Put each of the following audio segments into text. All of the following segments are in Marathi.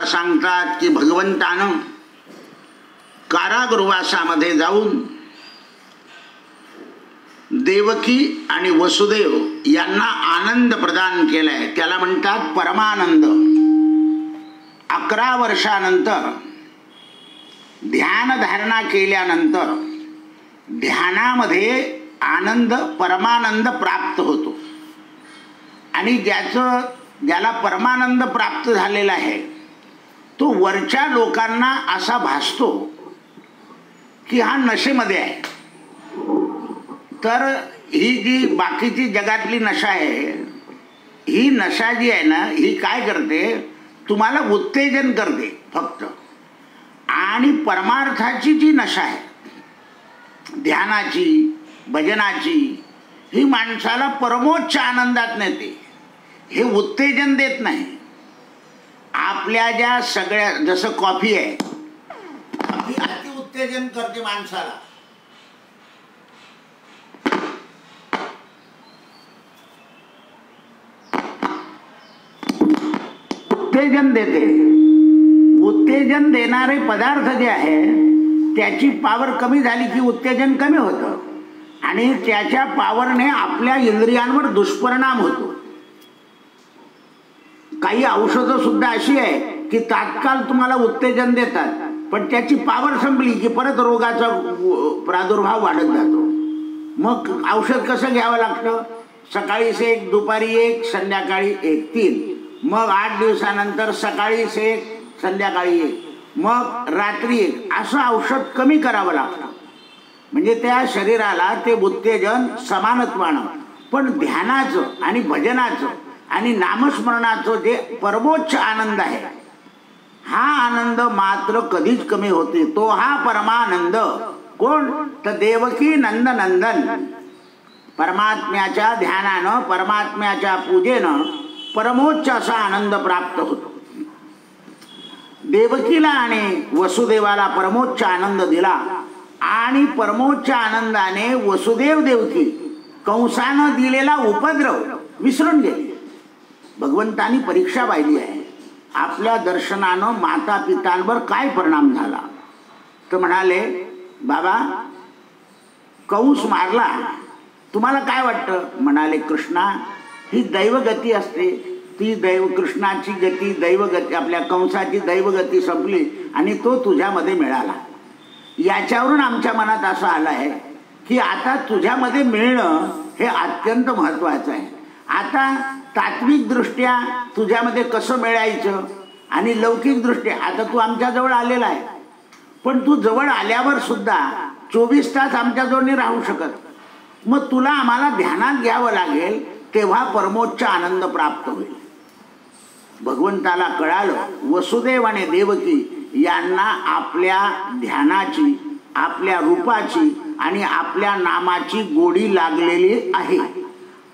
सांगतात की भगवंतानं कारागृहामध्ये जाऊन देवकी आणि वसुदेव यांना आनंद प्रदान केलाय, त्याला म्हणतात परमानंद. 11 वर्षानंतर ध्यानधारणा केल्यानंतर ध्यानामध्ये आनंद परमानंद प्राप्त होतो आणि ज्याला परमानंद प्राप्त झालेला आहे तो वरच्या लोकांना असा भासतो की हा नशेमध्ये आहे. तर ही जी बाकीची जगातली नशा आहे, ही नशा जी आहे ना, ही काय करते, तुम्हाला उत्तेजन करते फक्त. आणि परमार्थाची जी नशा आहे, ध्यानाची, भजनाची, ही माणसाला परमोच्च आनंदात नेते. हे उत्तेजन देत नाही. आपल्या ज्या सगळ्या, जसं कॉफी आहे, कॉफी अति उत्तेजन करते माणसाला. उत्तेजन देते. उत्तेजन देणारे पदार्थ जे आहे त्याची पावर कमी झाली की उत्तेजन कमी होतं आणि त्याच्या पावरने आपल्या इंद्रियांवर दुष्परिणाम होतो. काही औषधं सुद्धा अशी आहे की तात्काळ तुम्हाला उत्तेजन देतात, पण त्याची पावर संपली की परत रोगाचा प्रादुर्भाव वाढत जातो. मग औषध कसं घ्यावं लागतं? सकाळीच एक, दुपारी एक, संध्याकाळी एक, 3. मग 8 दिवसानंतर सकाळीच एक, संध्याकाळी एक, मग रात्री एक, असं औषध कमी करावं लागतं. म्हणजे त्या शरीराला ते उत्तेजन समानत्वानं. पण ध्यानाचं आणि भजनाचं आणि नामस्मरणाचं जे परमोच्च आनंद आहे, हा आनंद मात्र कधीच कमी होते. तो हा परमानंद. कोण? तर देवकी नंदनंदन. परमात्म्याच्या ध्यानानं, परमात्म्याच्या पूजेनं परमोच्च असा आनंद प्राप्त होतो. देवकीला आणि वसुदेवाला परमोच्च आनंद दिला आणि परमोच्च आनंदाने वसुदेव देवकी कंसानं दिलेला उपद्रव विसरून गेले. भगवंतानी परीक्षा पाहिली आहे, आपल्या दर्शनानं माता पितांवर काय परिणाम झाला. तर म्हणाले, बाबा कंस मारला, तुम्हाला काय वाटतं? म्हणाले, कृष्णा, ही दैवगती असते. ती कृष्णाची गती, दैवगती, आपल्या कंसाची दैवगती संपली आणि तो तुझ्यामध्ये मिळाला. याच्यावरून आमच्या मनात असं आलं आहे की आता तुझ्यामध्ये मिळणं हे अत्यंत महत्त्वाचं आहे. आता तात्विक दृष्ट्या तुझ्यामध्ये कसं मिळायचं आणि लौकिक दृष्ट्या आता तू आमच्याजवळ आलेला आहे, पण तू जवळ आल्यावर सुद्धा 24 तास आमच्याजवळ नाही राहू शकत. मग तुला आम्हाला ध्यानात घ्यावं लागेल, तेव्हा परमोच्च आनंद प्राप्त होईल. भगवंताला कळालं वसुदेव आणि देवकी यांना आपल्या ध्यानाची, आपल्या रूपाची आणि आपल्या नामाची गोडी लागलेली आहे.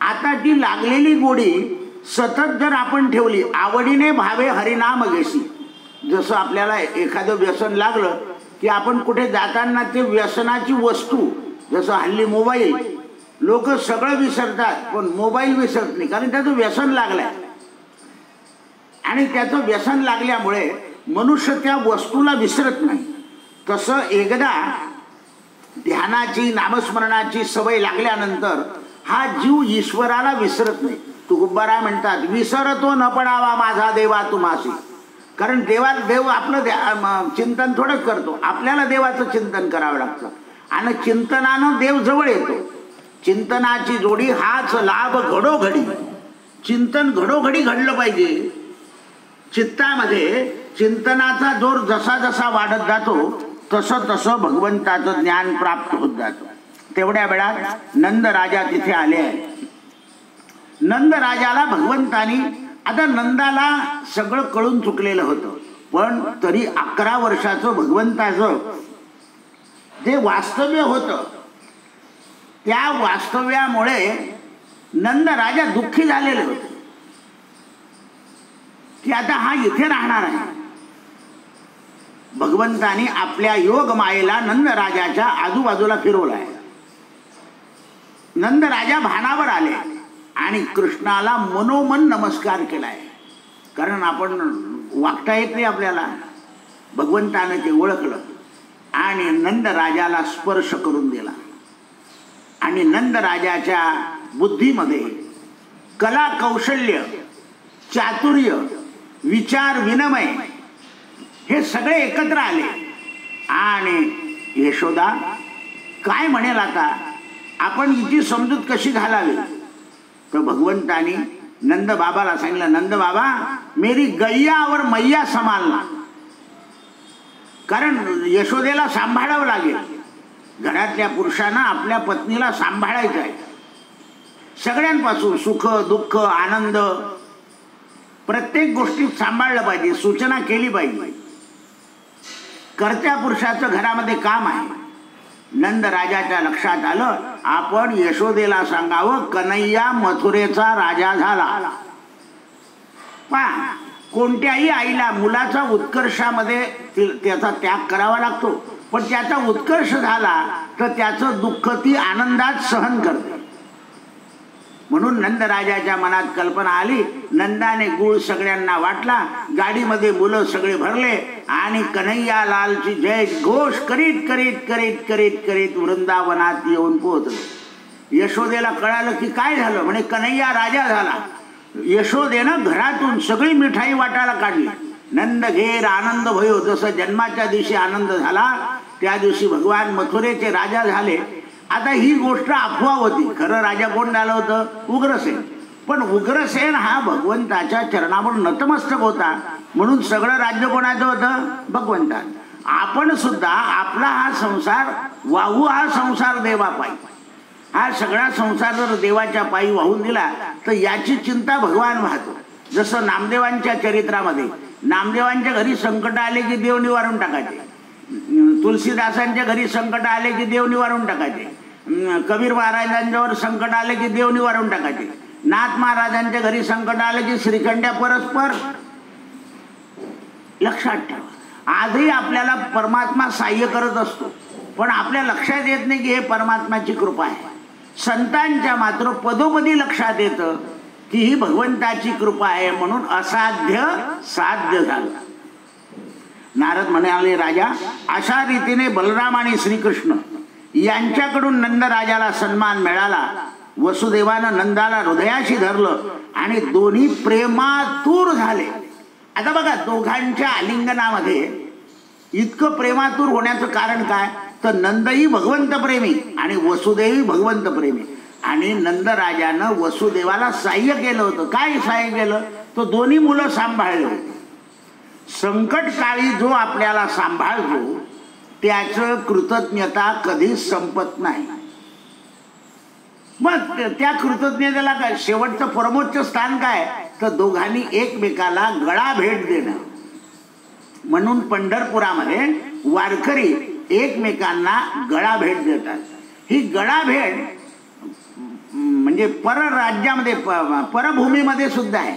आता ती लागलेली गोडी सतत जर आपण ठेवली, आवडीने भावे हरिनाम घेसी. जसं आपल्याला एखादं व्यसन लागलं की आपण कुठे जाताना ते व्यसनाची वस्तू, जसं हल्ली मोबाईल, लोक सगळं विसरतात पण मोबाईल विसरत नाही, कारण त्याचं व्यसन लागलंय. आणि त्याचं व्यसन लागल्यामुळे मनुष्य त्या वस्तूला विसरत नाही. तसं एकदा ध्यानाची, नामस्मरणाची सवय लागल्यानंतर हा जीव ईश्वराला विसरत नाही. तुकोबाराय म्हणतात, विसरतो न पडावा माझा देवा तुम्हासी. कारण देव आपलं चिंतन थोडंच करतो, आपल्याला देवाचं चिंतन करावं लागतं आणि चिंतनानं देव जवळ येतो. चिंतनाची जोडी हाच लाभ घडोघडी. चिंतन घडोघडी घडलं पाहिजे. चित्तामध्ये चिंतनाचा जोर जसा जसा वाढत जातो तसं तसं भगवंताचं ज्ञान प्राप्त होत जातं. तेवढ्या वेळात नंद राजा तिथे आले आहेत. नंद राजाला भगवंतानी, आता नंदाला सगळं कळून चुकलेलं होतं, पण तरी 11 वर्षाचं भगवंताचं जे वास्तव्य होतं, त्या वास्तव्यामुळे नंद राजा दुःखी झालेले होते की आता हा इथे राहणार आहे. भगवंतानी आपल्या योग मायेला नंद राजाच्या आजूबाजूला फिरवलाय. नंद राजा भानावर आले आणि कृष्णाला मनोमन नमस्कार केलाय. कारण आपण वागता येत नाही आपल्याला. भगवंतानं ते ओळखलं आणि नंद राजाला स्पर्श करून दिला. आणि नंद राजाच्या बुद्धीमध्ये कला कौशल्य, चातुर्य, विचार विनिमय हे सगळे एकत्र आले. आणि यशोदा काय म्हणेल आता, आपण हिची समजूत कशी घालावी. तर भगवंतानी नंद बाबाला सांगितलं, नंद बाबा मेरी गैया और मैया संभालना. कारण यशोदेला सांभाळावं लागेल. घरातल्या पुरुषांना आपल्या पत्नीला सांभाळायचं आहे. सगळ्यांपासून सुख दुःख आनंद प्रत्येक गोष्टीत सांभाळलं पाहिजे, सूचना केली पाहिजे. कर्त्या पुरुषाचं घरामध्ये काम आहे. नंद राजाच्या लक्षात आलं, आपण यशोदेला सांगावं कन्हैया मथुरेचा राजा झाला. पहा, कोणत्याही आईला मुलाचा उत्कर्षामध्ये त्याचा त्याग करावा लागतो, पण त्याचा उत्कर्ष झाला तर त्याचं दुःख ती आनंदात सहन करते. म्हणून नंदराजाच्या मनात कल्पना आली. नंदाने गुळ सगळ्यांना वाटला. गाडीमध्ये मुलं सगळे भरले आणि कन्हैया लालची जय घोष करीत करीत करीत करीत करीत वृंदावनात येऊन पोहोचलो. यशोदेला कळालं की काय झालं. म्हणे कन्हैया राजा झाला. यशोदेनं घरातून सगळी मिठाई वाटायला काढली. नंद घेर आनंद भयो. जसं जन्माच्या दिवशी आनंद झाला त्या दिवशी भगवान मथुरेचे राजा झाले. आता ही गोष्ट अफवा होती. खरं राजा कोण झालं होतं? उग्रसेन. पण उग्रसेन हा भगवंताच्या चरणावर नतमस्तक होता, म्हणून सगळं राज्य कोणाचं होतं? भगवंता. आपण सुद्धा आपला हा संसार वाहू, हा संसार देवा पायी, हा सगळा संसार जर देवाच्या पायी वाहून दिला तर याची चिंता भगवान वाहतो. जसं नामदेवांच्या चरित्रामध्ये नामदेवांच्या घरी संकट आले की देव निवारून टाकायचे. तुलसीदासांच्या घरी संकट आले की देव निवारून टाकायचे. कबीर महाराजांच्यावर संकट आले की देव निवारून टाकायचे. नाथ महाराजांच्या घरी संकट आले की श्रीखंड्या परस्पर. लक्षात ठेवा, आजही आपल्याला परमात्मा सहाय्य करत असतो, पण आपल्या लक्षात येत नाही की हे परमात्माची कृपा आहे. संतांच्या मात्र पदोपदी लक्षात येतं की ही भगवंताची कृपा आहे, म्हणून असाध्य साध्य झालं. नारद म्हणाले, राजा अशा रीतीने बलराम आणि श्रीकृष्ण यांच्याकडून नंदराजाला सन्मान मिळाला. वसुदेवानं नंदाला हृदयाशी धरलं आणि दोन्ही प्रेमातूर झाले. आता बघा, दोघांच्या आलिंगनामध्ये इतकं प्रेमातूर होण्याचं कारण काय? तर नंदही भगवंत प्रेमी आणि वसुदेवही भगवंत प्रेमी. आणि नंदराजानं वसुदेवाला सहाय्य केलं होतं. काय सहाय्य केलं? तो दोन्ही मुलं सांभाळले होते. संकट काळी जो आपल्याला सांभाळतो त्याचं कृतज्ञता कधीच संपत नाही. मग त्या कृतज्ञतेला काय शेवटचं परमोच्च स्थान काय? तर दोघांनी एकमेकाला गळा भेट देणं. म्हणून पंढरपुरामध्ये वारकरी एकमेकांना गळा भेट देतात. ही गळा भेट म्हणजे परराज्यामध्ये परभूमीमध्ये सुद्धा आहे.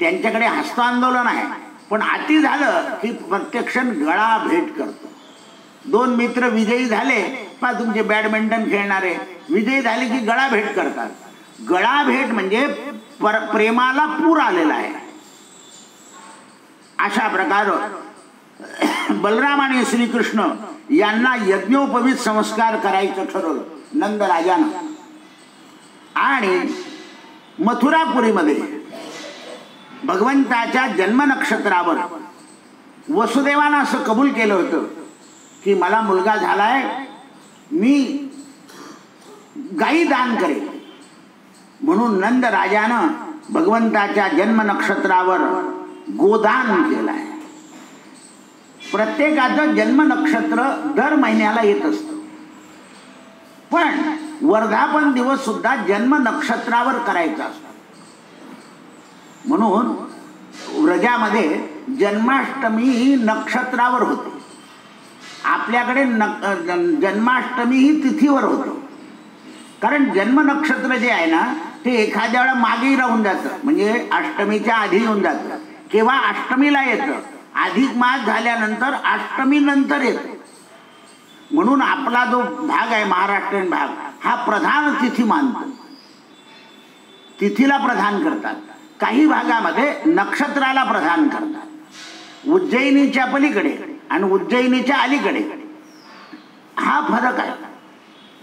त्यांच्याकडे हस्तांदोलन आहे, पण अति झालं की प्रत्यक्ष गळा भेट करतो. दोन मित्र विजयी झाले, पहा तुमचे बॅडमिंटन खेळणारे विजयी झाले की गळा भेट करतात. गळा भेट म्हणजे प्रेमाला पूर आलेला आहे. अशा प्रकार बलराम आणि श्रीकृष्ण यांना यज्ञोपवीत संस्कार करायचं ठरवलं नंदराजानं. आणि मथुरापुरीमध्ये भगवंताच्या जन्म नक्षत्रावर वसुदेवानं असं कबूल केलं होतं की मला मुलगा झालाय, मी गायी दान करेन. म्हणून नंद राजानं भगवंताच्या जन्म नक्षत्रावर गोदान केलंय. प्रत्येकाचं जन्म नक्षत्र दर महिन्याला येत असतं, पण वर्धापन दिवस सुद्धा जन्म नक्षत्रावर करायचा असतो. म्हणून व्रजामध्ये जन्माष्टमी ही नक्षत्रावर होते. आपल्याकडे जन्माष्टमी ही तिथीवर होतं. कारण जन्म नक्षत्र जे आहे ना ते एखाद्या वेळा मागेही राहून जातं, म्हणजे अष्टमीच्या आधी येऊन जातं. केव्हा अष्टमीला येतं, अधिक मास झाल्यानंतर अष्टमी नंतर येतं. म्हणून आपला जो भाग आहे महाराष्ट्रीयन भाग हा प्रधान तिथी मानतो, तिथीला प्रधान करतात. काही भागामध्ये नक्षत्राला प्रधान करतात. उज्जैनीच्या पलीकडे आणि उज्जैनीच्या अलीकडे हा फरक आहे.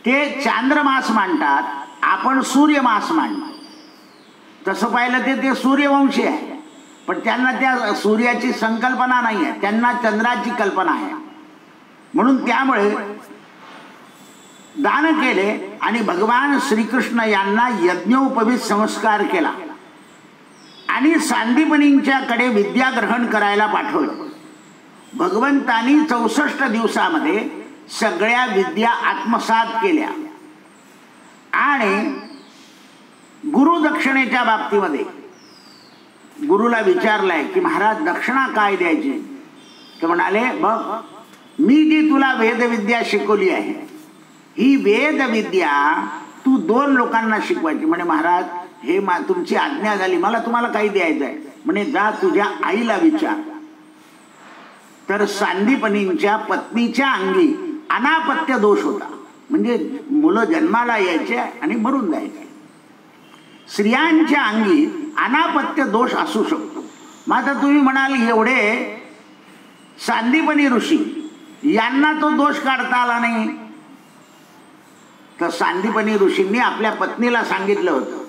ते चांद्रमास मांडतात, आपण सूर्यमास मांडतो. तसं पाहिलं ते सूर्यवंशी आहे, पण त्यांना त्या सूर्याची संकल्पना नाही आहे, त्यांना चंद्राची कल्पना आहे. म्हणून त्यामुळे दान केले आणि भगवान श्रीकृष्ण यांना यज्ञोपवीत संस्कार केला आणि सांदीपनींच्याकडे विद्या ग्रहण करायला पाठवलं. भगवंतांनी 64 दिवसामध्ये सगळ्या विद्या आत्मसात केल्या आणि गुरुदक्षिणेच्या बाबतीमध्ये गुरुला विचारलंय की महाराज दक्षिणा काय द्यायची. ते म्हणाले, बघ मी जी तुला वेदविद्या शिकवली आहे ही वेदविद्या तू 2 लोकांना शिकवायची. म्हणे महाराज हे तुमची आज्ञा झाली, मला तुम्हाला काही द्यायचं आहे. म्हणे जा तुझ्या आईला विचार. तर सांदीपनींच्या पत्नीच्या अंगी अनापत्य दोष होता, म्हणजे मुलं जन्माला यायचे आणि मरून जायचे. स्त्रियांच्या अंगी अनापत्य दोष असू शकतो. मग आता तुम्ही म्हणाल एवढे सांदीपनी ऋषी यांना तो दोष काढता आला नाही. तर सांदीपनी ऋषींनी आपल्या पत्नीला सांगितलं होतं,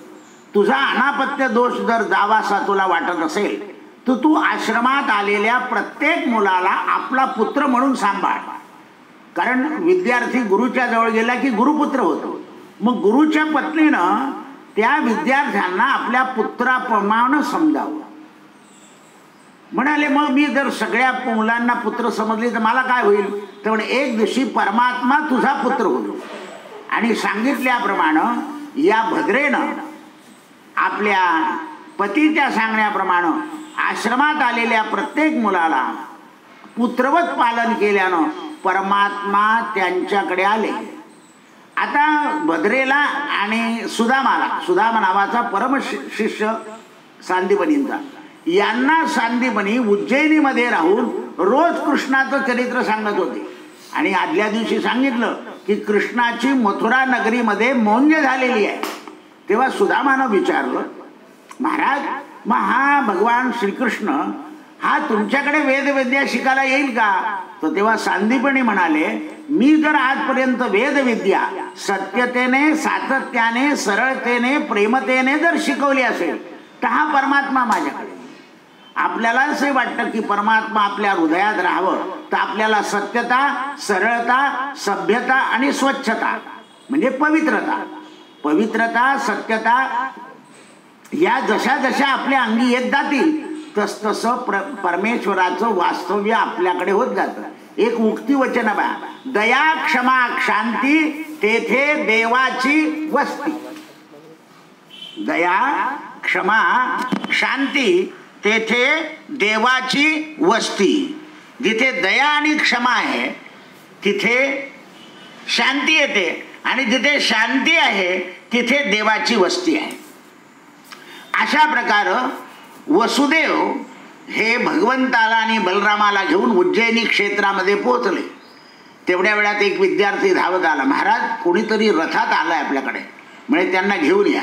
तुझा अनापत्य दोष जर जावासा तुला वाटत असेल तर तू आश्रमात आलेल्या प्रत्येक मुलाला आपला पुत्र म्हणून सांभाळ. कारण विद्यार्थी गुरुच्या जवळ गेला की गुरुपुत्र होतो. मग गुरुच्या पत्नीनं त्या विद्यार्थ्यांना आपल्या पुत्राप्रमाणे समजावं. म्हणाले मग मी जर सगळ्या मुलांना पुत्र समजले तर मला काय होईल. तर म्हणे एक दिवशी परमात्मा तुझा पुत्र होईल. आणि सांगितल्याप्रमाणे या भद्रेनं आपल्या पतीच्या सांगण्याप्रमाणे आश्रमात आलेल्या प्रत्येक मुलाला पुत्रवत पालन केल्यानं परमात्मा त्यांच्याकडे आले. आता भद्रेला आणि सुदामा नावाचा परमशिष्य सांदीपनींचा, यांना सांदीपनी उज्जैनीमध्ये राहून रोज कृष्णाचं चरित्र सांगत होते. आणि आदल्या दिवशी सांगितलं की कृष्णाची मथुरा नगरीमध्ये मौंज झालेली आहे. तेव्हा सुदामानं विचारलं, महाराज मग हा भगवान श्रीकृष्ण हा तुमच्याकडे वेदविद्या शिकायला येईल का. तर तेव्हा सांदीपनी म्हणाले, मी जर आजपर्यंत वेदविद्या सत्यतेने, सातत्याने, सरळतेने, प्रेमतेने जर शिकवली असेल तर हा परमात्मा माझ्याकडे. आपल्याला असे वाटतं की परमात्मा आपल्या हृदयात राहावं तर आपल्याला सत्यता, सरळता, सभ्यता आणि स्वच्छता म्हणजे पवित्रता, सत्यता या जशा जशा आपल्या अंगी येत जातील तस तसं परमेश्वराचं वास्तव्य आपल्याकडे होत जातं. एक उक्ती वचन बा, दया क्षमा शांती तेथे देवाची वस्ती. दया क्षमा शांती तेथे देवाची वस्ती. जिथे दया आणि क्षमा आहे तिथे शांती येते आणि जिथे शांती आहे तिथे देवाची वस्ती आहे. अशा प्रकारे वसुदेव हे भगवंताला आणि बलरामाला घेऊन उज्जैनी क्षेत्रामध्ये पोहोचले. तेवढ्या वेळात एक विद्यार्थी धावत आला, महाराज कोणीतरी रथात आलाय आपल्याकडे, म्हणजे त्यांना घेऊन या.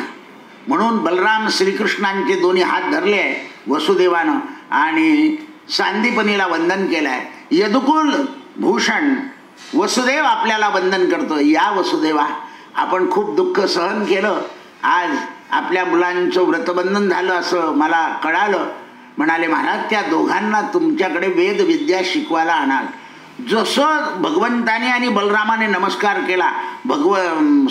म्हणून बलराम श्रीकृष्णांचे दोन्ही हात धरले वसुदेवानं आणि सांदीपनीला वंदन केलंय. यदुकुल भूषण वसुदेव आपल्याला वंदन करतो. या वसुदेवा, आपण खूप दुःख सहन केलं, आज आपल्या मुलांचं व्रतबंधन झालं असं मला कळालं. म्हणाले महाराज त्या दोघांना तुमच्याकडे वेदविद्या शिकवायला आणाल. जसं भगवंताने आणि बलरामाने नमस्कार केला,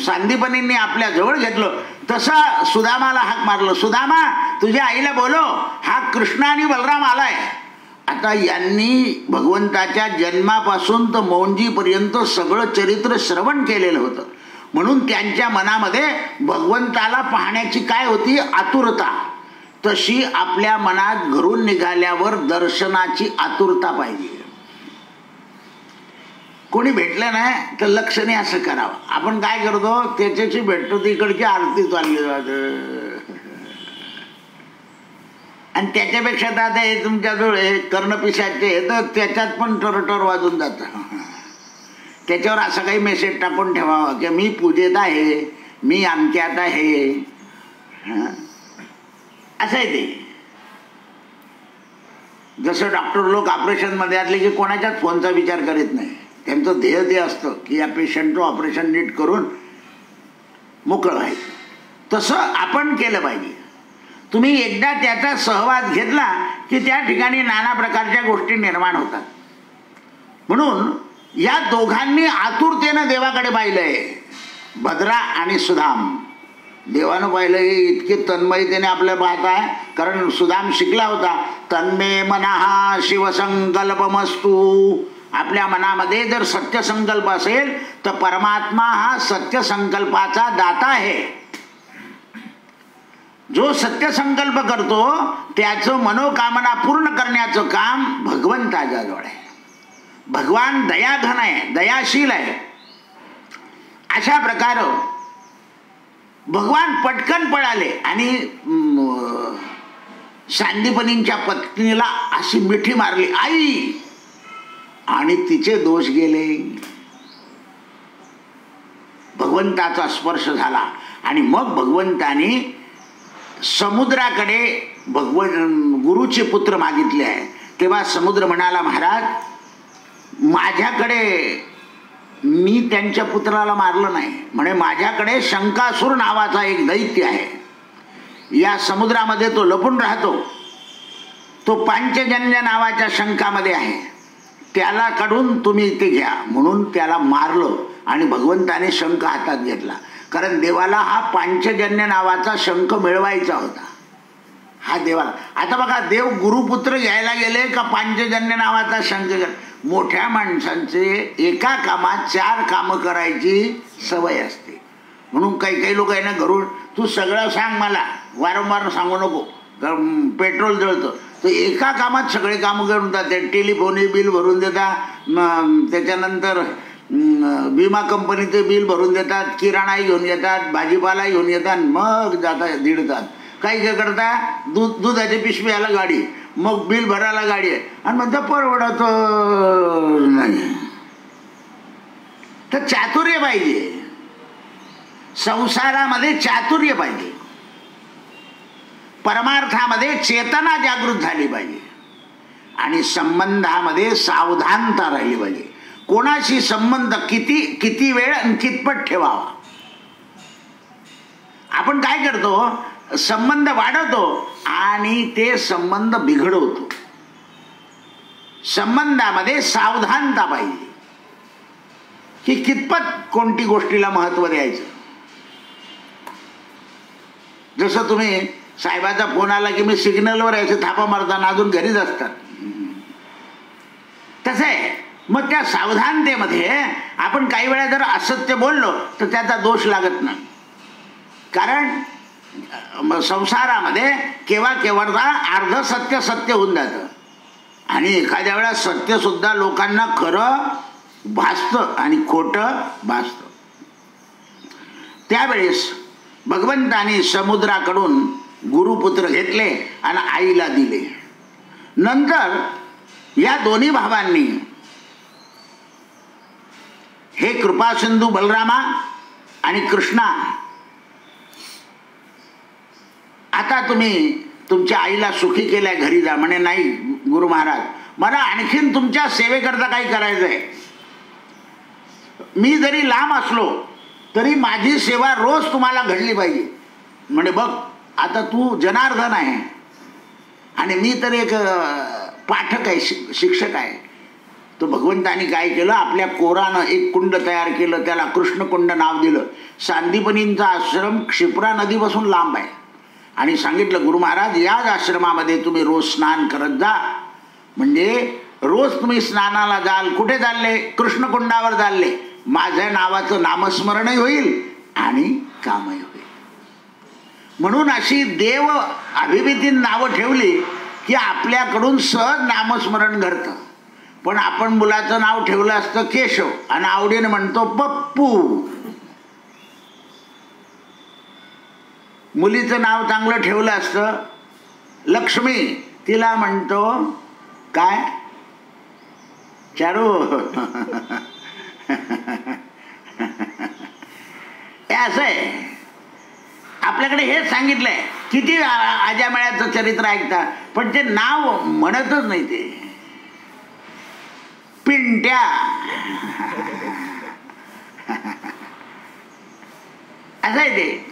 सांदीपनींनी आपल्या जवळ घेतलं, तसा सुदामाला हाक मारलं, सुदामा तुझ्या आईला बोलो, हा कृष्ण आणि बलराम आलाय. आता यांनी भगवंताच्या जन्मापासून तर मौंजीपर्यंत सगळं चरित्र श्रवण केलेलं होतं. म्हणून त्यांच्या मनामध्ये भगवंताला पाहण्याची काय होती आतुरता, तशी आपल्या मनात घरून निघाल्यावर दर्शनाची आतुरता पाहिजे. कोणी भेटलं नाही तर लक्षणे असं करावं. आपण काय करतो, त्याच्याशी भेटतो तिकडची आरती चालली जाते आणि त्याच्यापेक्षा आता हे तुमच्याजवळ कर्णपिशाचे तर त्याच्यात पण टरटर वाजून जातं. त्याच्यावर असं काही मेसेज टाकून ठेवावा की मी पूजेत आहे, मी आमच्यात आहे, असं आहे ते. जसं डॉक्टर लोक ऑपरेशनमध्ये असले की कोणाच्याच फोनचा विचार करीत नाही, त्यांचं ध्येय ते असतं की या पेशंटचं ऑपरेशन नीट करून मोकळं व्हायचं. तसं आपण केलं पाहिजे. तुम्ही एकदा त्याचा सहवास घेतला की त्या ठिकाणी नाना प्रकारच्या गोष्टी निर्माण होतात. म्हणून या दोघांनी आतुरतेनं देवाकडे पाहिलंय, भद्रा आणि सुदाम. देवानं पाहिलं हे इतके तन्मयतेने आपल्याला पाहत आहे, कारण सुदाम शिकला होता तन्मे मनः शिवसंकल्पमस्तु. आपल्या मनामध्ये जर सत्यसंकल्प असेल तर परमात्मा हा सत्यसंकल्पाचा दाता आहे. जो सत्यसंकल्प करतो त्याचं मनोकामना पूर्ण करण्याचं काम भगवंताच्याजवळ आहे. भगवान दयाघन आहे, दयाशील आहे. अशा प्रकारे भगवान पटकन पळाले आणि सांदीपनींच्या पत्नीला अशी मिठी मारली, आई, आणि तिचे दोष गेले. भगवंताचा स्पर्श झाला आणि मग भगवंतानी समुद्राकडे गुरुचे पुत्र मागितले आहे. तेव्हा समुद्र म्हणाला, महाराज, माझ्याकडे, मी त्यांच्या पुत्राला मारलं नाही म्हणे, माझ्याकडे शंकासूर नावाचा एक दैत्य आहे. या समुद्रामध्ये तो लपून राहतो. तो पांचजन्य नावाच्या शंकामध्ये आहे. त्याला काढून तुम्ही इथे घ्या. म्हणून त्याला मारलं आणि भगवंताने शंख हातात घेतला. कारण देवाला हा पांचजन्य नावाचा शंख मिळवायचा होता. हा देवाला. आता बघा, देव गुरुपुत्र घ्यायला गेले का पांचजन्य नावाचा शंख. मोठ्या माणसांचे एका कामात 4 कामं करायची सवय असते. म्हणून काही काही लोक आहे ना, घरून तू सगळं सांग, मला वारंवार सांगू नको, पेट्रोल जळतं. तर एका कामात सगळे कामं करून देतात. टेलिफोनही बिल भरून देतात, त्याच्यानंतर विमा कंपनीचे बिल भरून देतात, किराणाही घेऊन येतात, भाजीपाला घेऊन येतात, मग जातात 1.5 तास. काही काय करता, दुधाची पिशवी आला गाडी, मग बिल भरायला गाडी आहे, आणि म्हणतात परवडत नाही. तर चातुर्य पाहिजे, संसारामध्ये चातुर्य पाहिजे, परमार्थामध्ये चेतना जागृत झाली पाहिजे आणि संबंधामध्ये सावधानता राहिली पाहिजे. कोणाशी संबंध किती वेळ आणि कितपत ठेवावा. आपण काय करतो, संबंध वाढवतो आणि ते संबंध बिघडवतो. संबंधामध्ये सावधानता पाहिजे की कितपत कोणती गोष्टीला महत्त्व द्यायचं. जसं तुम्ही साहेबाचा फोन आला की मी सिग्नलवर यायचं, थापा मारताना अजून घरीच असतात. तसं आहे. मग त्या सावधानतेमध्ये आपण काही वेळा जर असत्य बोललो तर त्याचा दोष लागत नाही. कारण संसारामध्ये केव्हा केव्हा अर्ध सत्य सत्य होऊन जातं आणि एखाद्या वेळा सत्य सुद्धा लोकांना खरं भासतं आणि खोटं भासतं. त्यावेळेस भगवंतानी समुद्राकडून गुरुपुत्र घेतले आणि आईला दिले. नंतर या दोन्ही भावांनी, हे कृपासिंधू बलरामा आणि कृष्णा, आता तुम्ही तुमच्या आईला सुखी केल्या, घरी जा. म्हणे, नाही गुरु महाराज, मला आणखीन तुमच्या सेवेकरता काही करायचं आहे. मी जरी लांब असलो तरी माझी सेवा रोज तुम्हाला घडली पाहिजे. म्हणे, बघ, आता तू जनार्दन आहे आणि मी तर एक पाठक आहे, शिक्षक आहे. तो भगवंतानी काय केलं, आपल्या कोरानं एक कुंड तयार केलं, त्याला कृष्णकुंड नाव दिलं. सांदीपनींचा आश्रम क्षिप्रा नदीपासून लांब आहे आणि सांगितलं, गुरु महाराज, याच आश्रमामध्ये तुम्ही रोज स्नान करत जा. म्हणजे रोज तुम्ही स्नानाला जाल. कुठे चालले? कृष्णकुंडावर चालले. माझ्या नावाचं नामस्मरणही होईल आणि कामही होईल. म्हणून अशी देव अभिभीती नावं ठेवली की आपल्याकडून सहज नामस्मरण घडतं. पण आपण मुलाचं नाव ठेवलं असतं केशव आणि आवडीने म्हणतो पप्पू. मुलीचं नाव चांगलं ठेवलं असतं लक्ष्मी, तिला म्हणतो काय, चारू. हे असं आहे. आपल्याकडे हेच सांगितलंय किती आजामेळ्याचं चरित्र ऐकता, पण ते नाव म्हणतच नाही. ते पिंट्या असं आहे ते.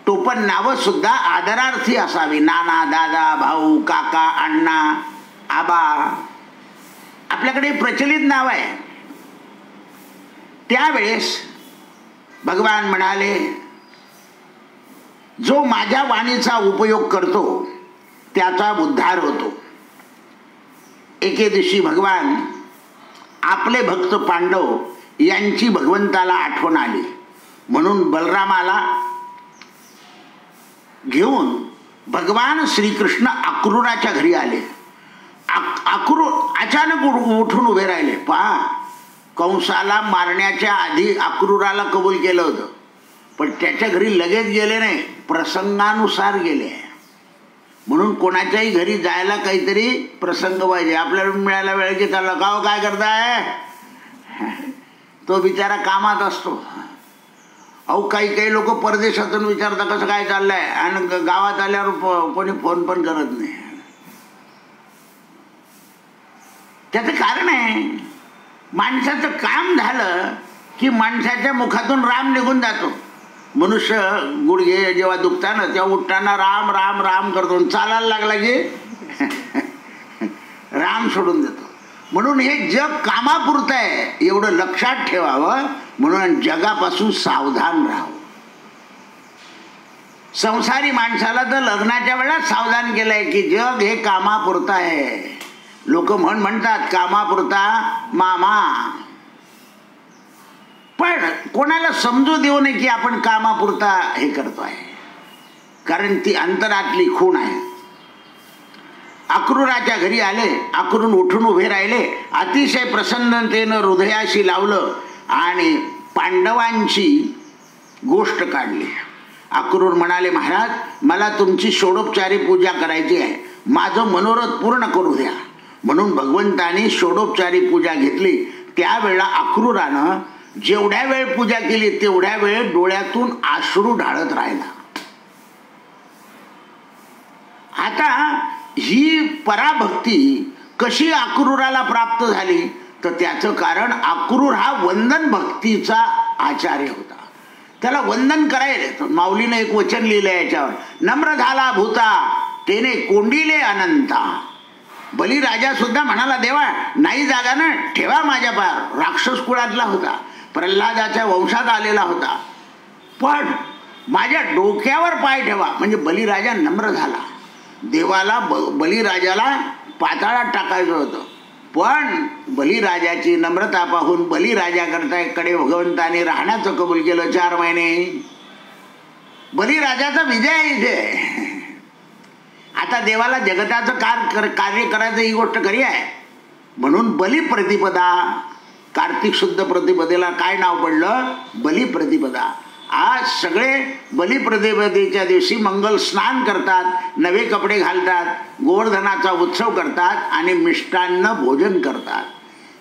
टोपण नावं सुद्धा आदरार्थी असावी. नाना, दादा, भाऊ, काका, अण्णा, आबा, आपल्याकडे प्रचलित नाव आहे. त्यावेळेस भगवान म्हणाले, जो माझ्या वाणीचा उपयोग करतो त्याचा उद्धार होतो. एके दिवशी भगवान आपले भक्त पांडव यांची भगवंताला आठवण आली म्हणून बलरामाला घेऊन भगवान श्रीकृष्ण अक्रूराच्या घरी आले. अक्रूर अचानक उठून उभे राहिले. पहा, कंसाला मारण्याच्या आधी अक्रूराला कबूल केलं होतं, पण त्याच्या घरी लगेच गेले नाही, प्रसंगानुसार गेले. म्हणून कोणाच्याही घरी जायला काहीतरी प्रसंग पाहिजे. आपल्याला मिळायला वेळ की चालला गाव काय करताय, तो बिचारा कामात असतो. अहो काही काही लोक परदेशातून विचारतात कसं काय चाललंय, आणि गावात आल्यावर कोणी फोन पण करत नाही. त्याचं कारण आहे, माणसाचं काम झालं की माणसाच्या मुखातून राम निघून जातो. मनुष्य गुडघे जेव्हा दुखताना तेव्हा उठताना राम राम राम करतो, चालायला लागला की राम सोडून देतो. म्हणून हे जग कामापुरतं आहे एवढं लक्षात ठेवावं. म्हणून जगापासून सावधान राहावं. संसारी माणसाला तर लग्नाच्या वेळेला सावधान केलंय की जग हे कामापुरतं आहे. लोक म्हणतात कामापुरता मामा, पण कोणाला समजू देऊ नये की आपण कामापुरता हे करतोय, कारण ती अंतरातली खूण आहे. अक्रूराच्या घरी आले. अक्रूर उठून उभे राहिले, अतिशय प्रसन्नतेनं हृदयाशी लावलं आणि पांडवांची गोष्ट काढली. अक्रूर म्हणाले, महाराज मला तुमची षोडोपचारी पूजा करायची आहे, माझं मनोरथ पूर्ण करू द्या. म्हणून भगवंतानी षोडोपचारी पूजा घेतली. त्यावेळेला अक्रूरानं जेवढ्या वेळ पूजा केली तेवढ्या वेळ डोळ्यातून अश्रू ढाळत राहिला. आता ही पराभक्ती कशी अक्रूराला प्राप्त झाली, तर त्याचं कारण अक्रूर हा वंदन भक्तीचा आचार्य होता. त्याला वंदन करायला माऊलीनं एक वचन लिहिलं याच्यावर, नम्र झाला भूता तेने कोंडिले अनंता. बलिराजा सुद्धा म्हणाला, देवा नाही जागा ना, ठेवा माझ्या पार. राक्षस कुळातला होता, प्रल्हादाच्या वंशात आलेला होता, पण माझ्या डोक्यावर पाय ठेवा. म्हणजे बलिराजा नम्र झाला. देवाला बलिराजाला पाताळात टाकायचं होतं, पण बलिराजाची नम्रता पाहून बलिराजाकडे भगवंताने राहण्याचं कबूल केलं 4 महिने. बलिराजाचा विजय इथे. आता देवाला जगताचं कार्य करायचं ही गोष्ट खरी आहे. म्हणून बलिप्रतिपदा, कार्तिक शुद्ध प्रतिपदेला काय नाव पडलं, बलिप्रतिपदा. आज सगळे बलिप्रतिपदेच्या दिवशी मंगल स्नान करतात, नवे कपडे घालतात, गोवर्धनाचा उत्सव करतात आणि मिष्टान्न भोजन करतात.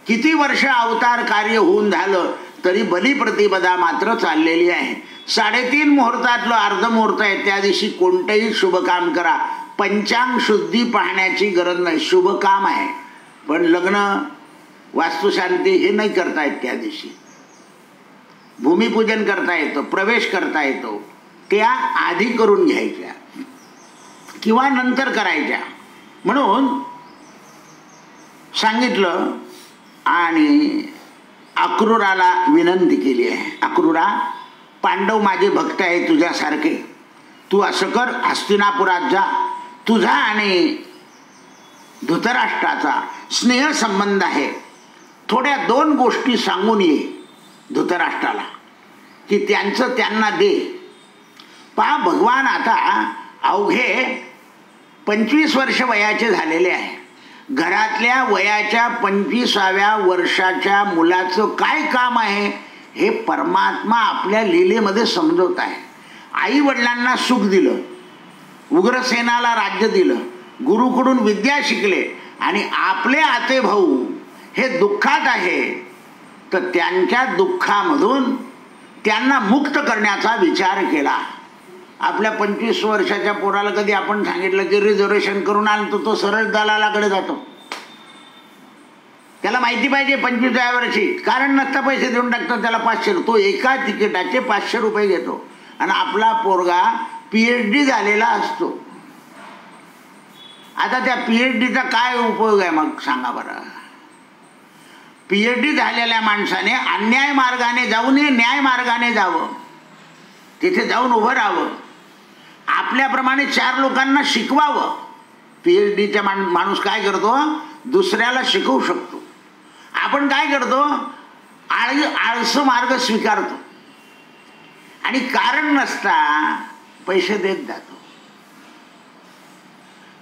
किती वर्ष अवतार कार्य होऊन झालं तरी बलिप्रतिपदा मात्र चाललेली आहे. 3.5 मुहूर्तातलं अर्धमुहूर्त आहे, त्या दिवशी कोणतंही शुभ काम करा. पंचांग शुद्धी पाहण्याची गरज नाही, शुभ काम आहे. पण लग्न, वास्तुशांती हे नाही करता येत त्या दिवशी. भूमिपूजन करता येतं, प्रवेश करता येतो, त्या आधी करून घ्यायच्या किंवा नंतर करायच्या म्हणून सांगितलं. आणि अक्रूराला विनंती केली आहे, अक्रूरा पांडव माझे भक्त आहे तुझ्यासारखे, तू असं कर, हस्तिनापुरात जा, तुझा आणि धृतराष्ट्राचा स्नेह संबंध आहे, थोड्या 2 गोष्टी सांगून ये धृतराष्ट्राला की त्यांचं त्यांना दे. पहा भगवान आता अवघे 25 वर्ष वयाचे झालेले आहे. घरातल्या वयाच्या 25व्या वर्षाच्या मुलाचं काय काम आहे हे परमात्मा आपल्या लीलेमध्ये समजवत आहे. आई वडिलांना सुख दिलं, उग्रसेनाला राज्य दिलं, गुरुकडून विद्या शिकले आणि आपले आते भाऊ हे दुःखात आहे, तर त्यांच्या दुःखामधून त्यांना मुक्त करण्याचा विचार केला. आपल्या 25 वर्षाच्या पोराला कधी आपण सांगितलं की रिझर्वेशन करून आणतो, तो सरळ दलालाकडे जातो. त्याला माहिती पाहिजे 25व्या वर्षी, कारण नसता पैसे देऊन टाकतो त्याला 500. तो एका तिकिटाचे 500 रुपये घेतो. आणि आपला पोरगा PhD झालेला असतो. आता त्या PhDचा काय उपयोग आहे मग सांगा बरं. PhD झालेल्या माणसाने अन्याय मार्गाने जाऊ नये, न्याय मार्गाने जावं, तिथे जाऊन उभं राहावं, आपल्याप्रमाणे 4 लोकांना शिकवावं. PhDचा माणूस काय करतो, दुसऱ्याला शिकवू शकतो. आपण काय करतो, आळस मार्ग स्वीकारतो आणि कारण नसता पैसे देत जातो.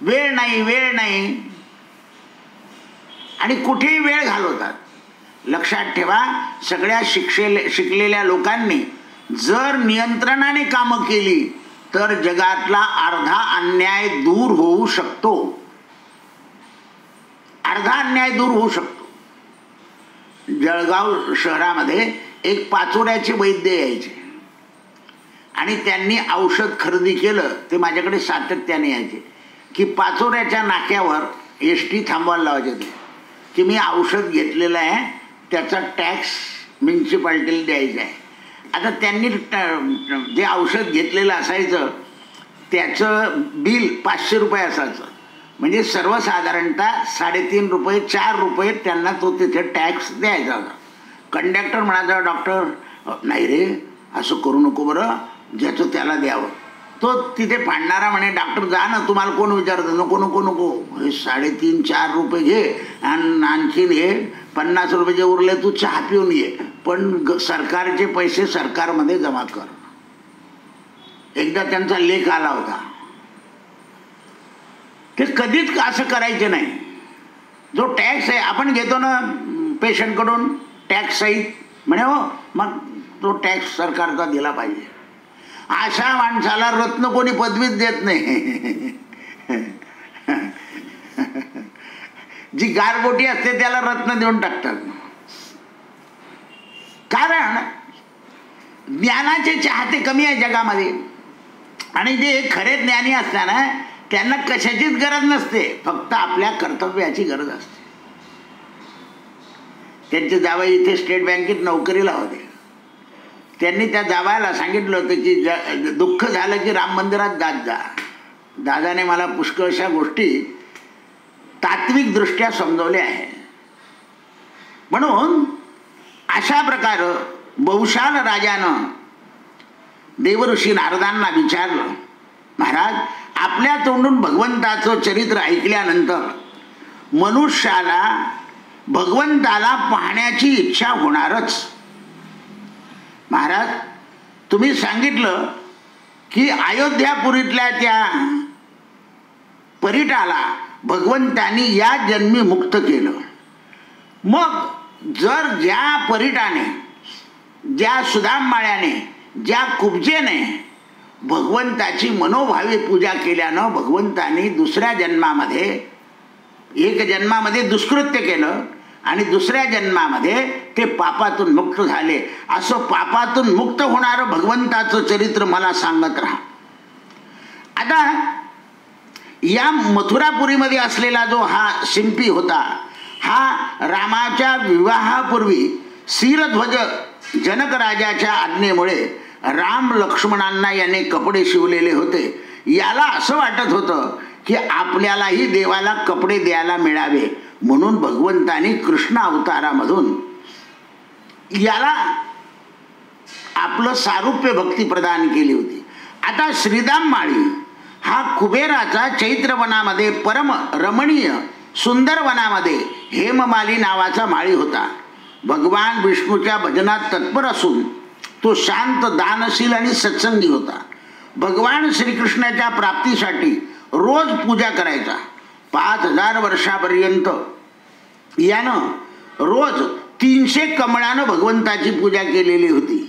वेळ नाही आणि कुठेही वेळ घालवतात. लक्षात ठेवा, सगळ्या शिकलेल्या लोकांनी जर नियंत्रणाने कामं केली तर जगातला अर्धा अन्याय दूर होऊ शकतो. अर्धा अन्याय दूर होऊ शकतो. जळगाव शहरामध्ये एक पाचोऱ्याचे वैद्य यायचे आणि त्यांनी औषध खरेदी केलं. ते माझ्याकडे सातत्याने यायचे की पाचोऱ्याच्या नाक्यावर ST थांबवायला लावायचे ते की मी औषध घेतलेलं आहे, त्याचा टॅक्स म्युन्सिपाल्टीला द्यायचा आहे. आता त्यांनी जे औषध घेतलेलं असायचं त्याचं बिल 500 रुपये असायचं. म्हणजे सर्वसाधारणतः 3.5 रुपये 4 रुपये त्यांना तो तिथे टॅक्स द्यायचा होता. कंडक्टर म्हणायचा, डॉक्टर नाही रे असं करू नको बरं, ज्याचं त्याला द्यावं. तो तिथे फाडणारा म्हणे, डॉक्टर जा ना, तुम्हाला कोण विचारतं. नको नको नको, हे 3.5-4 रुपये घे आणि आणखीन हे 50 रुपये जे उरले तू चहा पिऊन ये, पण सरकारचे पैसे सरकारमध्ये जमा कर. एकदा त्यांचा लेख आला होता. ते कधीच असं करायचे नाही. जो टॅक्स आहे आपण घेतो ना पेशंटकडून टॅक्स सहित, म्हणे हो मग तो टॅक्स सरकारचा दिला पाहिजे. अशा माणसाला रत्न कोणी पदवीच देत नाही. जी गारगोटी असते त्याला रत्न देऊन टाकतात. कारण ज्ञानाचे चाहते कमी आहे जगामध्ये. आणि जे खरे ज्ञानी असतात ना त्यांना कशाचीच गरज नसते, फक्त आपल्या कर्तव्याची गरज असते. त्यांचे जावई इथे स्टेट बँकेत नोकरीला होते. त्यांनी त्या जावयाला सांगितलं होतं की दुःख झालं की राम मंदिरात जात जा. दादाने मला पुष्कळशा गोष्टी तात्विक दृष्ट्या समजवल्या आहे. म्हणून अशा प्रकारे बहुशाल राजानं देवऋषी नारदांना विचारलं, महाराज आपल्या तोंडून भगवंताचं चरित्र ऐकल्यानंतर मनुष्याला भगवंताला पाहण्याची इच्छा होणारच. महाराज तुम्ही सांगितलं की अयोध्यापुरीतल्या त्या परिटाला भगवंतानी या जन्मी मुक्त केलं. मग जर ज्या परिटाने, ज्या सुदाममाळ्याने, ज्या कुब्जेने भगवंताची मनोभावे पूजा केल्यानं भगवंतानी दुसऱ्या जन्मामध्ये, एक जन्मामध्ये दुष्कृत्य केलं आणि दुसऱ्या जन्मामध्ये ते पापातून मुक्त झाले, असं पापातून मुक्त होणारं भगवंताचं चरित्र मला सांगत राहा. आता या मथुरापुरीमध्ये असलेला जो हा शिंपी होता, हा रामाच्या विवाहापूर्वी शिरध्वज जनक राजाच्या आज्ञेमुळे राम लक्ष्मणांना याने कपडे शिवलेले होते. याला असं वाटत होतं की आपल्यालाही देवाला कपडे द्यायला मिळावे, म्हणून भगवंतानी कृष्ण अवतारामधून याला आपलं सारूप्य भक्ती प्रदान केली होती. आता श्रीदाम माळी हा कुबेराचा चैत्रवनामध्ये परम रमणीय सुंदर वनामध्ये हेममाली नावाचा माळी होता. भगवान विष्णूच्या भजनात तत्पर असून तो शांत, दानशील आणि सत्संगी होता. भगवान श्रीकृष्णाच्या प्राप्तीसाठी रोज पूजा करायचा. 5000 वर्षापर्यंत यानं रोज 300 कमळानं भगवंताची पूजा केलेली होती.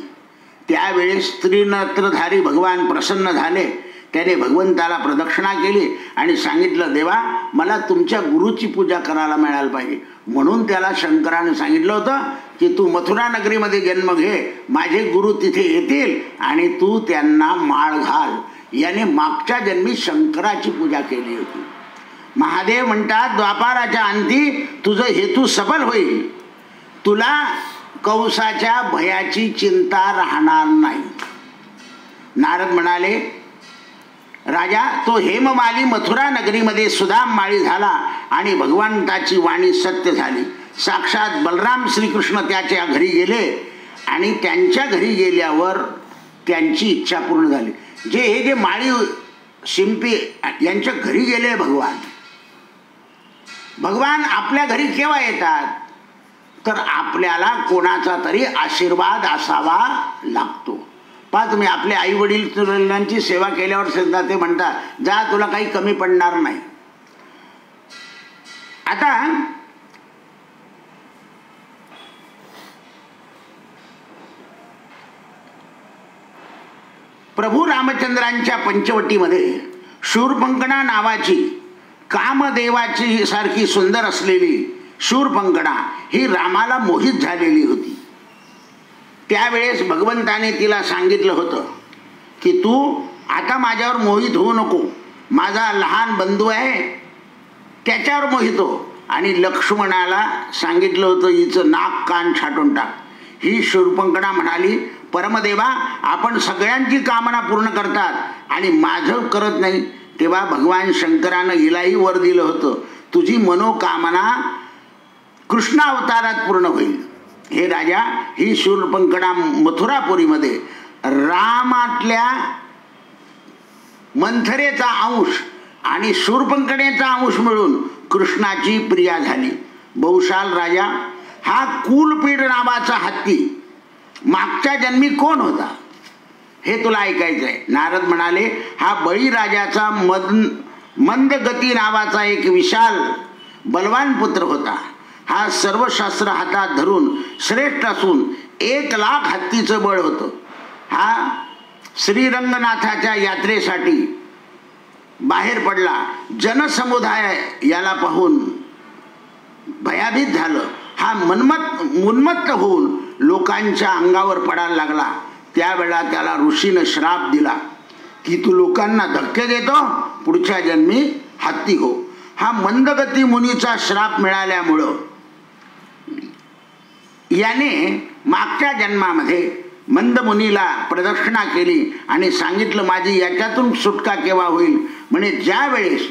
त्यावेळेस त्रिनेत्रधारी भगवान प्रसन्न झाले. त्याने भगवंताला प्रदक्षिणा केली आणि सांगितलं, देवा मला तुमच्या गुरुची पूजा करायला मिळायला पाहिजे. म्हणून त्याला शंकराने सांगितलं होतं की तू मथुरा नगरीमध्ये जन्म घे, माझे गुरु तिथे येतील आणि तू त्यांना माळ घाल. याने मागच्या जन्मी शंकराची पूजा केली होती. महादेव म्हणतात द्वापाराच्या अंती तुझं हेतू सफल होईल, तुला कंसाच्या भयाची चिंता राहणार नाही. नारद म्हणाले राजा तो हेममाली मथुरा नगरीमध्ये सुदाम माळी झाला आणि भगवंताची वाणी सत्य झाली. साक्षात बलराम श्रीकृष्ण त्याच्या घरी गेले आणि त्यांच्या घरी गेल्यावर त्यांची इच्छा पूर्ण झाली. हे जे माळी शिंपी यांच्या घरी गेले भगवान आपल्या घरी केव्हा येतात तर आपल्याला कोणाचा तरी आशीर्वाद असावा लागतो. पहा तुम्ही आपल्या आई वडिलांची सेवा केल्यावर सुद्धा ते म्हणतात जा तुला काही कमी पडणार नाही. आता प्रभू रामचंद्रांच्या पंचवटीमध्ये शूरपंखणा नावाची कामदेवाची सारखी सुंदर असलेली शूरपंखणा ही रामाला मोहित झालेली होती. त्यावेळेस भगवंताने तिला सांगितलं होतं की तू आता माझ्यावर मोहित होऊ नको, माझा लहान बंधू आहे त्याच्यावर मोहित हो. आणि लक्ष्मणाला सांगितलं होतं हिचं नाक कान छाटून टाक. ही शूरपंखणा म्हणाली परमदेवा आपण सगळ्यांची कामना पूर्ण करतात आणि माझं करत नाही. तेव्हा भगवान शंकरानं हिलाही वर दिलं होतं तुझी मनोकामना कृष्ण अवतारात पूर्ण होईल. हे राजा ही शूरपंखणा मथुरापुरीमध्ये रामातल्या मंथरेचा अंश आणि शूरपंखणेचा अंश मिळून कृष्णाची प्रिया झाली. बहुशाल राजा हा कुलपीड नावाचा हत्ती मागच्या जन्मी कोण होता हे तुला ऐकायचं आहे. नारद म्हणाले हा बळीराजाचा मंदगती नावाचा एक विशाल बलवान पुत्र होता. हा सर्व शास्त्र हातात धरून श्रेष्ठ असून 1,00,000 हत्तीचं बळ होतं. हा श्रीरंगनाथाच्या यात्रेसाठी बाहेर पडला. जनसमुदाय याला पाहून भयाभीत झालं. हा उन्मत्त होऊन लोकांच्या अंगावर पडायला लागला. त्यावेळा त्याला ऋषीनं श्राप दिला की तू लोकांना धक्के देतो पुढच्या जन्मी हत्ती हो. हा मंदगती मुनीचा श्राप मिळाल्यामुळं याने मागच्या जन्मामध्ये मंद मुनीला प्रदक्षिणा केली आणि सांगितलं माझी याच्यातून सुटका केव्हा होईल. म्हणजे ज्या वेळेस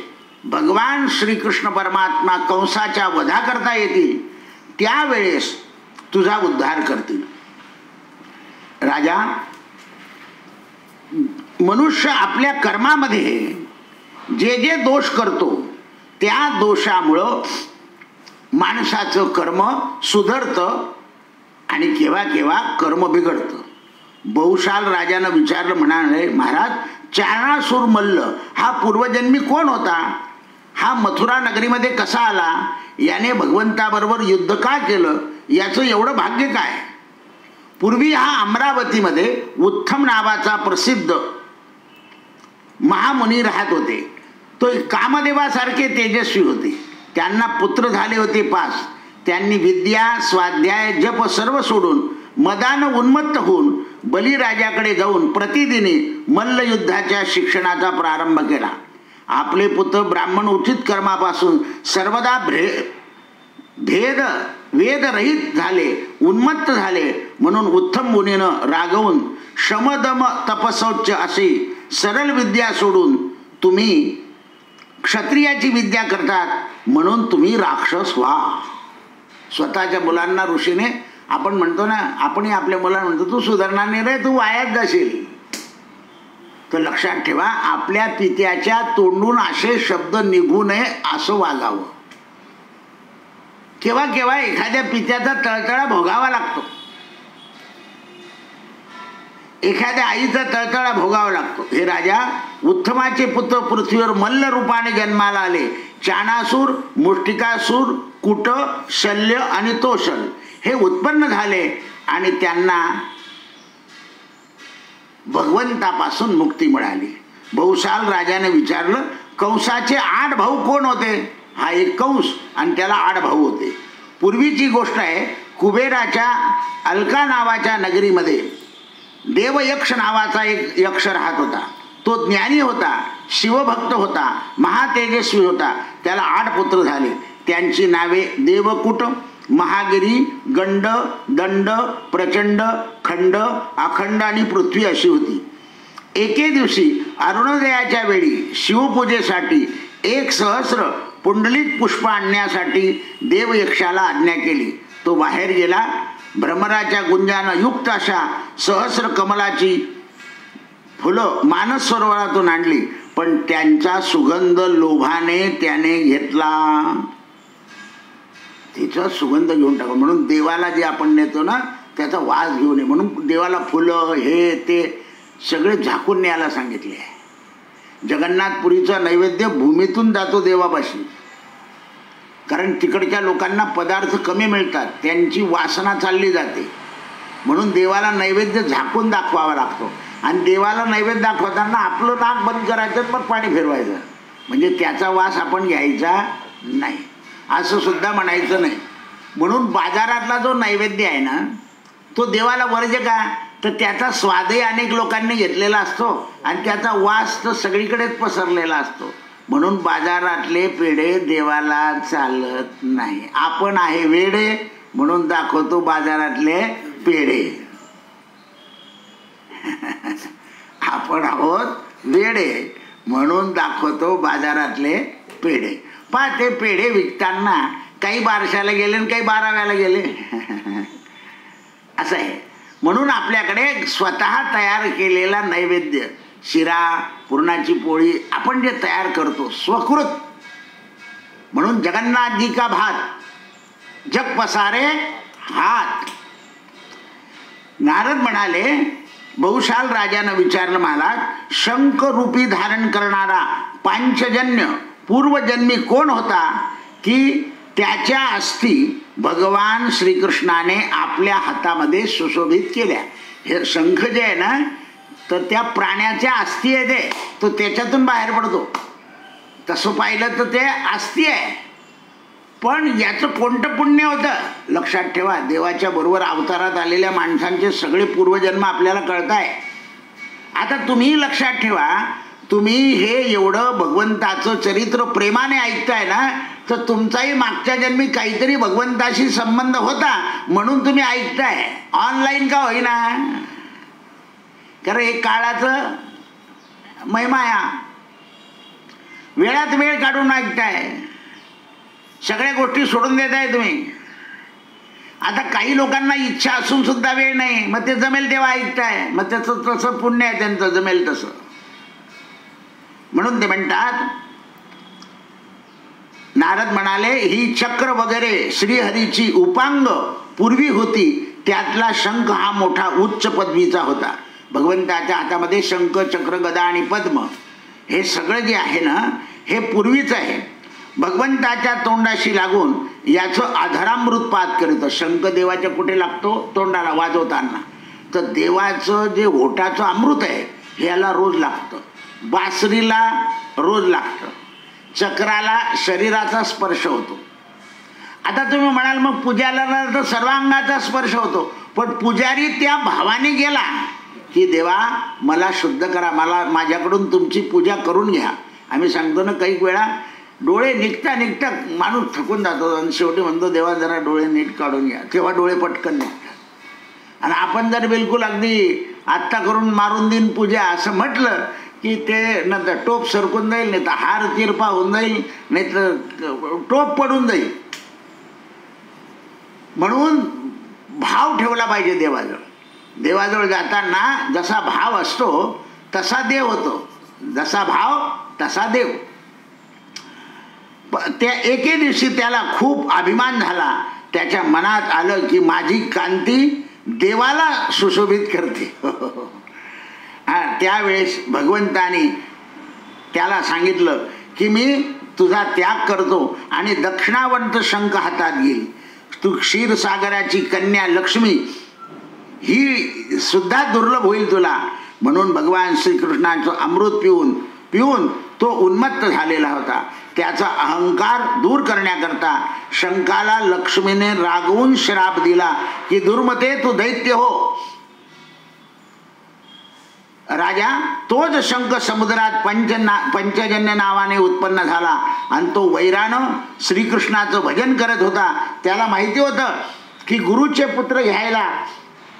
भगवान श्रीकृष्ण परमात्मा कंसाच्या वधा करता येतील त्यावेळेस तुझा उद्धार करतील. राजा मनुष्य आपल्या कर्मामध्ये जे जे दोष करतो त्या दोषामुळं माणसाचं कर्म सुधरतं आणि केव्हा केव्हा कर्म बिघडतं. बहुशाल राजानं विचारलं म्हणाले महाराज चारणासूर मल्ल हा पूर्वजन्मी कोण होता, हा मथुरा नगरीमध्ये कसा आला, याने भगवंताबरोबर युद्ध का केलं, याचं एवढं भाग्य काय. पूर्वी हा अमरावतीमध्ये उत्तम नावाचा प्रसिद्ध महामुनी राहत होते. तो कामदेवासारखे तेजस्वी होते. त्यांना पुत्र झाले होते 5. त्यांनी विद्या स्वाध्याय जप सर्व सोडून मदानं उन्मत्त होऊन बलिराजाकडे जाऊन प्रतिदिनी मल्लयुद्धाच्या शिक्षणाचा प्रारंभ केला. आपले पुत्र ब्राह्मण उचित कर्मापासून सर्वदा वेदरहित झाले, उन्मत्त झाले. म्हणून उत्तम मुनीनं रागवून शमदम तपसौच्य अशी सरळ विद्या सोडून तुम्ही क्षत्रियाची विद्या करतात म्हणून तुम्ही राक्षस व्हा. स्वतःच्या मुलांना ऋषीने आपण म्हणतो ना, आपण आपल्या मुलांना म्हणतो तू सुधारणार नाही रे, तू वायात जाशील. तर लक्षात ठेवा आपल्या पित्याच्या तोंडून असे शब्द निघू नये असं वागावं. केव्हा केव्हा एखाद्या पित्याचा तळतळा भोगावा लागतो, एखाद्या आईचा तळतळा भोगावा लागतो. हे राजा उत्तमाचे पुत्र पृथ्वीवर मल्ल रूपाने जन्माला आले. चाणासूर, मुष्टिकासूर, कुट, शल्य आणि तोषल हे उत्पन्न झाले आणि त्यांना भगवंतापासून मुक्ती मिळाली. बहुशाल राजाने विचारलं कंसाचे 8 भाऊ कोण होते. हा एक कंस आणि त्याला 8 भाऊ होते. पूर्वीची गोष्ट आहे. कुबेराच्या अलका नावाच्या नगरीमध्ये देवयक्ष नावाचा एक यक्ष राहत होता. तो ज्ञानी होता, शिवभक्त होता, महातेजस्वी होता. त्याला 8 पुत्र झाले. त्यांची नावे देवकुट, महागिरी, गंड, दंड, प्रचंड, खंड, अखंड आणि पृथ्वी अशी होती. एके दिवशी अरुणोदयाच्या वेळी शिवपूजेसाठी 1,000 पुंडलिक पुष्प आणण्यासाठी देवयक्षाला आज्ञा केली. तो बाहेर गेला. भ्रमराच्या गुंजानं युक्त अशा 1,000 कमलाची फुलं मानस सरोवरातून आणली, पण त्यांचा सुगंध लोभाने त्याने घेतला. तिचा सुगंध घेऊन टाका म्हणून देवाला जे आपण नेतो ना त्याचा वास घेऊ नये म्हणून देवाला फुलं हे ते सगळे झाकून न्यायला सांगितले आहे. जगन्नाथपुरीचा नैवेद्य भूमीतून जातो देवापाशी, कारण तिकडच्या लोकांना पदार्थ कमी मिळतात, त्यांची वासना चालली जाते, म्हणून देवाला नैवेद्य झाकून दाखवावा लागतो. आणि देवाला नैवेद्य दाखवताना आपलं नाक बंद करायचं मग पाणी फिरवायचं, म्हणजे त्याचा वास आपण घ्यायचा नाही असं सुद्धा म्हणायचं नाही. म्हणून बाजारातला जो नैवेद्य आहे ना तो देवाला वर्ज्य का, तर त्याचा स्वादही अनेक लोकांनी घेतलेला असतो आणि त्याचा वास तर सगळीकडेच पसरलेला असतो. म्हणून बाजारातले पेढे देवाला चालत नाही. आपण आहे वेडे म्हणून दाखवतो बाजारातले पेढे. आपण आहोत वेडे म्हणून दाखवतो बाजारातले पेढे. पहा ते पेढे विकताना काही 12शाला गेले आणि काही 12व्याला गेले असं आहे. म्हणून आपल्याकडे स्वतः तयार केलेला नैवेद्य, शिरा, पुरणाची पोळी आपण जे तयार करतो स्वकृत, म्हणून जगन्नाथजी का भात जग पसारे हात. नारद म्हणाले, बहुशाल राजानं विचारलं महाराज, शंख रूपी धारण करणारा पांचजन्य पूर्वजन्मी कोण होता की त्याच्या अस्थी भगवान श्रीकृष्णाने आपल्या हातामध्ये सुशोभित केल्या. हे शंख जे आहे ना तर त्या प्राण्याच्या अस्थी आहे ते, तो त्याच्यातून बाहेर पडतो. तसं पाहिलं तर ते अस्थी आहे, पण याचं कोणतं पुण्य होतं लक्षात ठेवा. देवाच्या बरोबर अवतारात आलेल्या माणसांचे सगळे पूर्वजन्म आपल्याला कळत आहे. आता तुम्ही लक्षात ठेवा, तुम्ही हे एवढं भगवंताचं चरित्र प्रेमाने ऐकताय ना तर तुमचाही मागच्या जन्मी काहीतरी भगवंताशी संबंध होता म्हणून तुम्ही ऐकताय, ऑनलाईन का होईना. कारण एक काळाचं महिमा या वेळात वेळ काढून ऐकताय, सगळ्या गोष्टी सोडून देताय तुम्ही. आता काही लोकांना इच्छा असून सुद्धा वेळ नाही, मग ते जमेल तेव्हा ऐकताय, मग त्याचं तसं पुण्य आहे त्यांचं, जमेल तसं. म्हणून ते म्हणतात, नारद म्हणाले, ही चक्र वगैरे श्रीहरीची उपांग पूर्वी होती, त्यातला शंख हा मोठा उच्च पदवीचा होता. भगवंताच्या हातामध्ये शंख, चक्र, गदा आणि पद्म हे सगळं जे आहे ना हे पूर्वीच आहे. भगवंताच्या तोंडाशी लागून याचं अधरामृत पात करीत. शंख देवाच्या कुठे लागतो? तोंडाला वाजवताना. तर देवाचं जे ओठाचं अमृत आहे हे याला रोज लागतं, बासरीला रोज लागतं, चक्राला शरीराचा स्पर्श होतो. आता तुम्ही म्हणाल मग पूजाला तर सर्वांगाचा स्पर्श होतो, पण पुजारी त्या भावाने गेला की देवा मला शुद्ध करा, मला माझ्याकडून तुमची पूजा करून घ्या. आम्ही सांगतो ना काही वेळा डोळे निघता निघता माणूस थकून जातो आणि शेवटी म्हणतो देवा जरा डोळे नीट काढून घ्या, तेव्हा डोळे पटकन निघतात. आणि आपण जर बिलकुल अगदी आत्ता करून मारून देईन पूजा असं म्हटलं की ते नंतर टोप सरकून जाईल, नाही तर हार तिरपा होऊन जाईल, नाही तर टोप पडून जाईल. म्हणून भाव ठेवला पाहिजे देवाजवळ. देवाजवळ जाताना जसा भाव असतो तसा देव होतो, जसा भाव तसा देव. त्या एके दिवशी त्याला खूप अभिमान झाला. त्याच्या मनात आलं की माझी कांती देवाला सुशोभित करते. त्यावेळेस भगवंतानी त्याला सांगितलं की मी तुझा त्याग करतो आणि दक्षिणावंत शंख हातात घेईल. तू क्षीरसागराची कन्या लक्ष्मी ही सुद्धा दुर्लभ होईल तुला. म्हणून भगवान श्रीकृष्णाचं अमृत पिऊन पिऊन तो उन्मत्त झालेला होता. त्याचा अहंकार दूर करण्याकरता शंखाला लक्ष्मीने रागवून श्राप दिला की दुर्मते तू दैत्य हो. राजा तोच शंख समुद्रात पंचजन्य नावाने उत्पन्न झाला आणि तो वैरानं श्रीकृष्णाचं भजन करत होता. त्याला माहिती होतं की गुरुचे पुत्र घ्यायला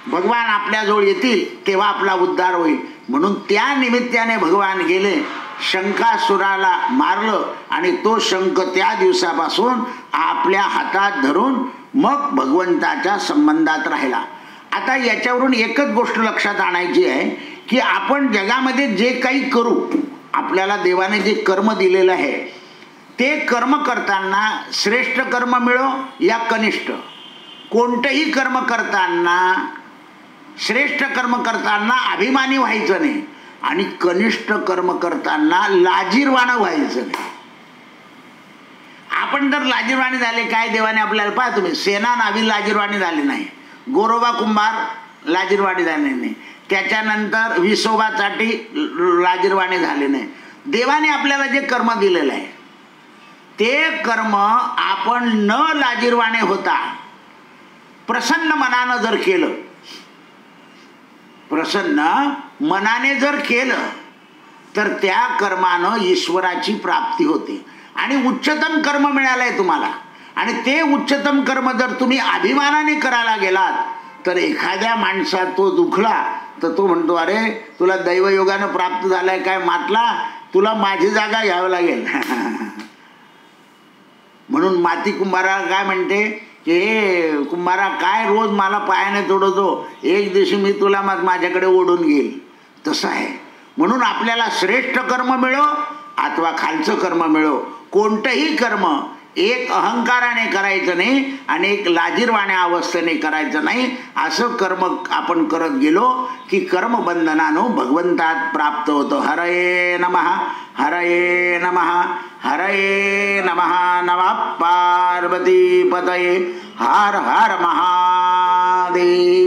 भगवान आपल्याजवळ येतील तेव्हा आपला उद्धार होईल, म्हणून त्या निमित्ताने भगवान गेले, शंखासुराला मारलं आणि तो शंख त्या दिवसापासून आपल्या हातात धरून मग भगवंताच्या संबंधात राहिला. आता याच्यावरून एकच गोष्ट लक्षात आणायची आहे की आपण जगामध्ये जे काही करू, आपल्याला देवाने जे कर्म दिलेलं आहे ते कर्म करताना श्रेष्ठ कर्म मिळो या कनिष्ठ, कोणतंही कर्म करताना श्रेष्ठ कर्म करताना अभिमानी व्हायचं नाही आणि कनिष्ठ कर्म करताना लाजीरवाणं व्हायचं नाही. आपण जर लाजीरवाणी झाले, काय देवाने आपल्याला, पहा तुम्ही, सेना नावी लाजीरवाणी झाली नाही, गोरोबा कुंभार लाजीरवाणी झाले नाही, त्याच्यानंतर विसोबा चाटी लाजीरवाणी झाले नाही. देवाने आपल्याला जे कर्म दिलेलं आहे ते कर्म आपण न लाजीरवाणे होता प्रसन्न मनानं जर केलं, प्रसन्न मनाने जर केलं तर त्या कर्मानं ईश्वराची प्राप्ती होते आणि उच्चतम कर्म मिळालंय तुम्हाला. आणि ते उच्चतम कर्म जर तुम्ही अभिमानाने करायला गेलात तर एखाद्या माणसात तो दुखला तर तो म्हणतो, अरे तुला दैवयोगानं प्राप्त झालाय काय मातला, तुला माझी जागा घ्यावं लागेल. म्हणून माती कुंभारा काय म्हणते की कुंभारा काय रोज मला पायाने तोडतो, एक दिवशी मी तुला मग माझ्याकडे ओढून घेईल. तसं आहे. म्हणून आपल्याला श्रेष्ठ कर्म मिळो अथवा खालचं कर्म मिळो, कोणतंही कर्म एक अहंकाराने करायचं नाही आणि एक लाजीरवाण्या अवस्थेने करायचं नाही. असं कर्म आपण करत गेलो की कर्मबंधनानं भगवंतात प्राप्त होतं. हरये नमः, हरये नमः, हरये नमः. नमः पार्वती पतये. हर हर महादेव.